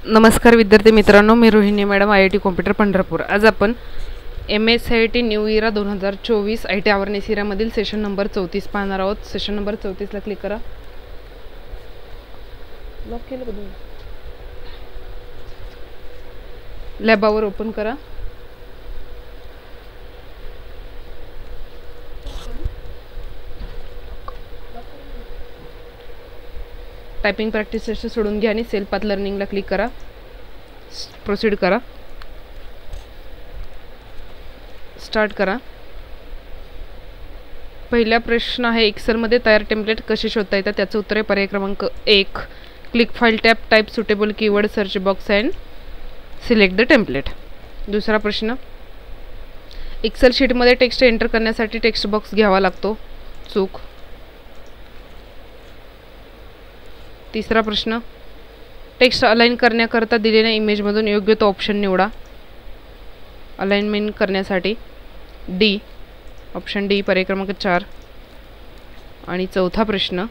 नमस्कार विद्यार्थी मित्रांनो, मी Rohini madam, IIT computer Pandharpur. आज आपण MSIT new era 2024 IT awareness इरामधील सेशन नंबर 34 पाहणार आहोत। सेशन नंबर 34 ला क्लिक करा। लॉक केलं का? लॅबावर ओपन करा। टायपिंग प्रॅक्टिस सेशन सोडून घ्या आणि सेल्फ पाथ लर्निंगला क्लिक करा। प्रोसीड करा। स्टार्ट करा। पहिला प्रश्न आहे, एक्सेलमध्ये तयार टेम्पलेट कसे शोधता येतात? त्याचं उत्तर आहे पर्याय क्रमांक 1, click file tab, type suitable keyword, search box and select the template. दुसरा प्रश्न, एक्सेल शीटमध्ये टेक्स्ट एंटर करण्यासाठी टेक्स्ट बॉक्स घ्यावा लागतो, चूक। तिसरा प्रश्न, टेक्स्ट अलाइन करण्याकरता दिलेल्या इमेजमधून योग्य तो ऑप्शन निवडा, अलाइनमेंट करण्यासाठी डी, ऑप्शन डी, पर्याय क्रमांक 4। आणि चौथा प्रश्न,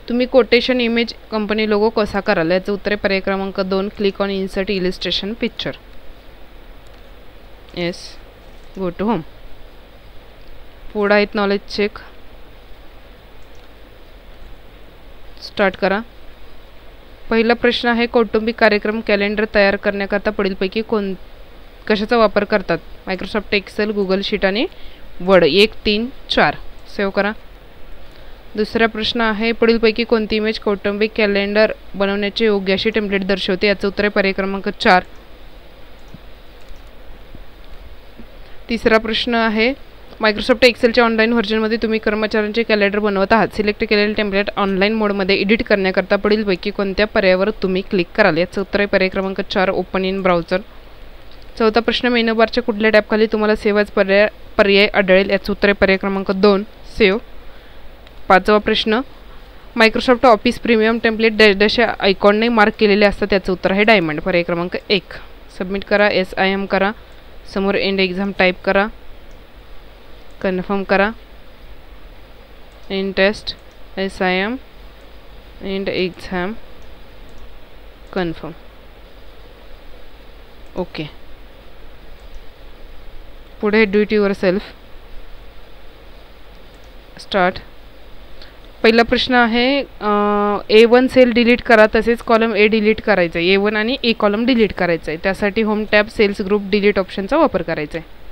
तुम्ही कोटेशन इमेज कंपनी लोगो कसा कराल? याचं उत्तर आहे पर्याय क्रमांक 2, click on insert illustration picture. Yes, go to home. पुढे आहेत नॉलेज चेक। स्टार्ट करा। पहिला प्रश्न आहे, कौटुंबिक कार्यक्रम कॅलेंडर तयार करण्याकरता पुढीलपैकी कशाचा वापर करतात? मायक्रोसॉफ्ट एक्सेल, गुगल शीट आणि वर्ड। 1, 3, 4 सेव्ह करा। दुसरा प्रश्न आहे, पुढीलपैकी कोणती इमेज कौटुंबिक कॅलेंडर बनवण्याचे योग्य अशी टेम्पलेट दर्शवते? याचं उत्तर आहे पर्याय क्रमांक 4। तिसरा प्रश्न आहे, मायक्रोसॉफ्ट एक्सेलच्या ऑनलाईन व्हर्जनमध्ये तुम्ही कर्मचाऱ्यांचे कॅलेंडर बनवत आहात। सिलेक्ट केलेले टेम्पलेट ऑनलाईन मोडमध्ये एडिट करण्याकरता पुढीलपैकी कोणत्या पर्यायावर तुम्ही क्लिक कराल? याचं उत्तर आहे पर्याय क्रमांक 4, ओपन इन ब्राउझर। चौथा प्रश्न, मेनू बारच्या कुठल्या टॅबखाली तुम्हाला सेव्ह ॲज पर्याय आढळेल? याचं उत्तर आहे पर्याय क्रमांक 2, सेव्ह। पाचवा प्रश्न, मायक्रोसॉफ्ट ऑफिस प्रीमियम टेम्पलेट डॅशच्या आयकॉनने मार्क केलेले असतात, त्याचं उत्तर आहे डायमंड, पर्याय क्रमांक 1। सबमिट करा। SIM करा, समोर एंड एक्झाम टाईप करा, कन्फर्म करा। End test, SIM, end exam, confirm, okay. पुढे do it yourself. Start. पहिला प्रश्न आहे, A1 सेल डिलीट करा, तसेच कॉलम A डिलीट करायचं आहे। A1 आणि A कॉलम डिलीट करायचं आहे, त्यासाठी home tab, cells group, delete ऑप्शनचा वापर करायचा आहे।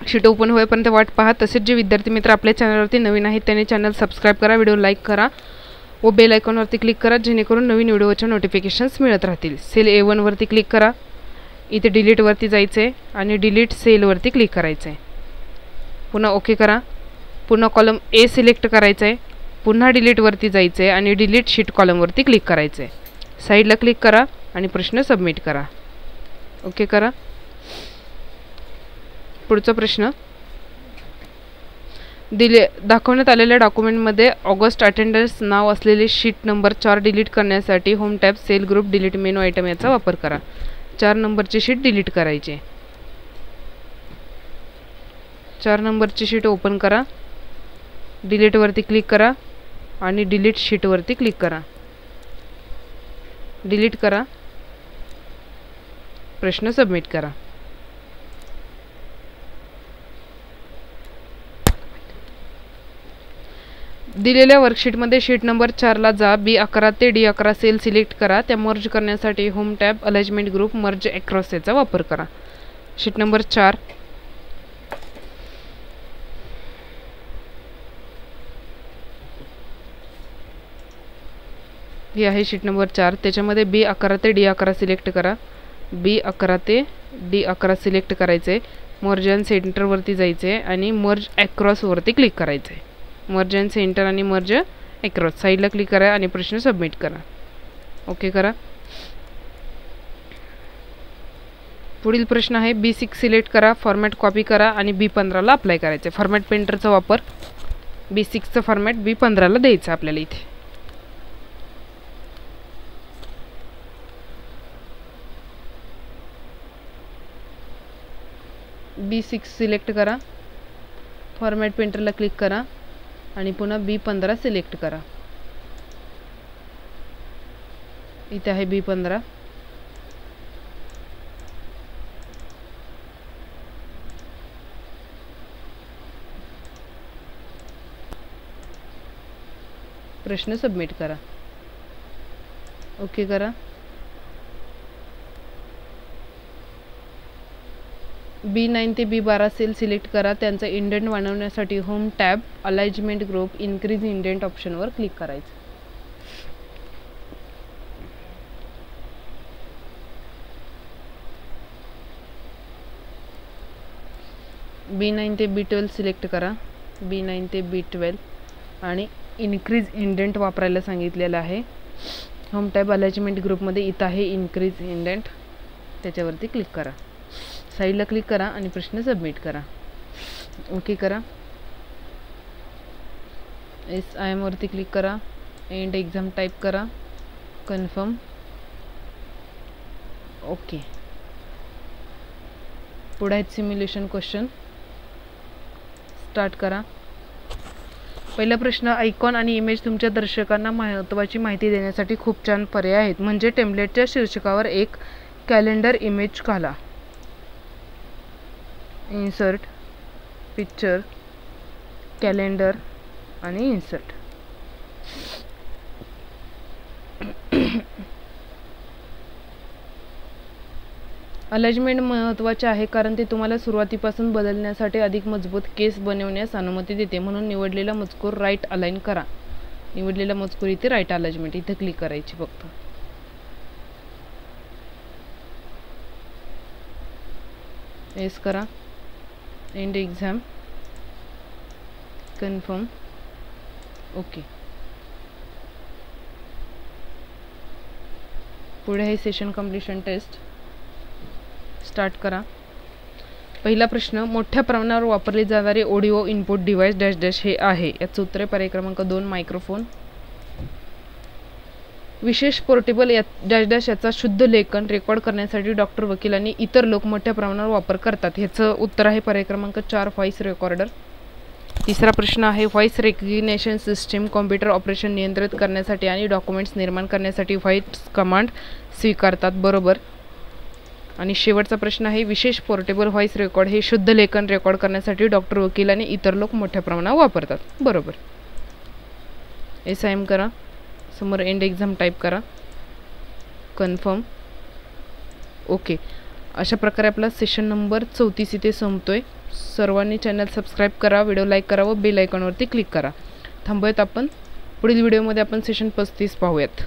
शीट ओपन होईपर्यंत वाट पहा। तसेच जे विद्यार्थी मित्र आपल्या चॅनलवरती नवीन आहेत त्यांनी चॅनल सबस्क्राईब करा, व्हिडिओ लाईक करा व बेल आयकॉनवरती क्लिक करा, जेणेकरून नवीन व्हिडिओच्या नोटिफिकेशन्स मिळत राहतील। सेल A1 वरती क्लिक करा, इथे डिलीटवरती जायचं आहे आणि डिलीट सेलवरती क्लिक करायचं आहे। पुन्हा ओके करा। पुन्हा कॉलम A सिलेक्ट करायचं आहे, पुन्हा डिलीटवरती जायचं आहे आणि डिलीट शीट कॉलमवरती क्लिक करायचं आहे। साईडला क्लिक करा आणि प्रश्न सबमिट करा, ओके करा। पुढचा प्रश्न, दाखवण्यात आलेल्या डॉक्युमेंटमध्ये ऑगस्ट अटेंडन्स नाव असलेले शीट नंबर 4 डिलीट करण्यासाठी home tab, cell group, delete menu item याचा वापर करा। 4 नंबरची शीट डिलीट करायची। 4 नंबरची शीट ओपन करा, डिलीटवरती क्लिक करा आणि डिलीट शीटवरती क्लिक करा, डिलीट करा, प्रश्न सबमिट करा। दिलेल्या वर्कशीटमध्ये शीट नंबर 4 ला जा, B11 ते D11 सेल सिलेक्ट करा, त्या मर्ज करण्यासाठी home tab, alignment group, merge across याचा वापर करा। शीट नंबर 4, ही आहे शीट नंबर 4। त्याच्यामध्ये B11 ते D11 सिलेक्ट करा, B11 ते D11 सिलेक्ट करायचं आहे, मर्ज अँड सेंटरवरती जायचं आहे आणि मर्ज अक्रॉसवरती क्लिक करायचं आहे। मर्ज अँड सेंटर आणि मर्ज अक्रॉस, साईडला क्लिक करा आणि प्रश्न सबमिट करा, ओके करा। पुढील प्रश्न आहे, B6 सिलेक्ट करा, फॉर्मॅट कॉपी करा आणि B15 ला अप्लाय करायचं आहे। फॉर्मॅट पेंटरचा वापर, B6चं फॉर्मॅट B15 ला द्यायचं आपल्याला इथे। B6 सिलेक्ट करा, फॉर्मॅट पेंटरला क्लिक करा आणि पुन्हा B15 सिलेक्ट करा। इथे आहे B15. प्रश्न सबमिट करा. ओके करा. B9 ते B12 सेल सिलेक्ट करा. त्यांचा इंडेंट वाढवण्यासाठी home tab, alignment group, increase indent ऑप्शनवर क्लिक करायचं. B9 ते B12 सिलेक्ट करा. B9 ते B12 आणि इन्क्रीज इंडेंट वापरायला सांगितलेलं आहे. होम टॅब अलाइनमेंट ग्रुपमध्ये इथं आहे इन्क्रीज इंडेंट, त्याच्यावरती क्लिक करा. साईडला क्लिक करा आणि प्रश्न सबमिट करा. ओके करा. SIM वरती क्लिक करा. एंड एक्झाम टाईप करा. कन्फर्म. ओके. पुढे आहेत सिम्युलेशन क्वेश्चन. स्टार्ट करा. पहिला प्रश्न, आयकॉन आणि इमेज तुमच्या दर्शकांना महत्त्वाची माहिती देण्यासाठी खूप छान पर्याय आहेत. म्हणजे टेम्पलेटच्या शीर्षकावर एक कॅलेंडर इमेज घाला. इन्सर्ट, पिक्चर, कॅलेंडर आणि इन्सर्ट. अलाइनमेंट महत्त्वाचे आहे कारण ते तुम्हाला सुरुवातीपासून बदलण्यासाठी अधिक मजबूत केस बनवण्यास अनुमती देते. म्हणून निवडलेला मजकूर राईट अलाइन करा. निवडलेला मजकूर इथे राईट अलाइनमेंट इथे क्लिक करायची फक्त. येस करा. End exam. कन्फर्म. ओके. पुढे आहे सेशन कंप्लीशन टेस्ट. स्टार्ट करा. पहिला प्रश्न, मोठ्या प्रमाणावर वापरले जाणारे audio input device dash dash हे आहे. याचं उत्तर आहे पर्याय क्रमांक 2 मायक्रोफोन. विशेष पोर्टेबल डॅश डॅश याचा शुद्ध लेखन रेकॉर्ड करण्यासाठी डॉक्टर, वकील आणि इतर लोक मोठ्या प्रमाणावर वापर करतात. ह्याचं उत्तर आहे पर्याय क्रमांक 4 व्हॉइस रेकॉर्डर. तिसरा प्रश्न आहे, voice recognition system computer operation नियंत्रित करण्यासाठी आणि डॉक्युमेंट्स निर्माण करण्यासाठी व्हॉइस कमांड स्वीकारतात. बरोबर. आणि शेवटचा प्रश्न आहे, विशेष पोर्टेबल व्हॉइस रेकॉर्ड हे शुद्ध लेखन रेकॉर्ड करण्यासाठी डॉक्टर, वकील आणि इतर लोक मोठ्या प्रमाणावर वापरतात. बरोबर. SIM करा. समोर एंड एक्झाम टाईप करा. कन्फर्म. ओके. अशा प्रकारे आपला सेशन नंबर 34 इथे संपतोय. सर्वांनी चॅनल सबस्क्राईब करा, व्हिडिओ लाईक करा व बेल आयकॉनवरती क्लिक करा. थांबूयात आपण. पुढील व्हिडिओमध्ये आपण सेशन 35 पाहूयात.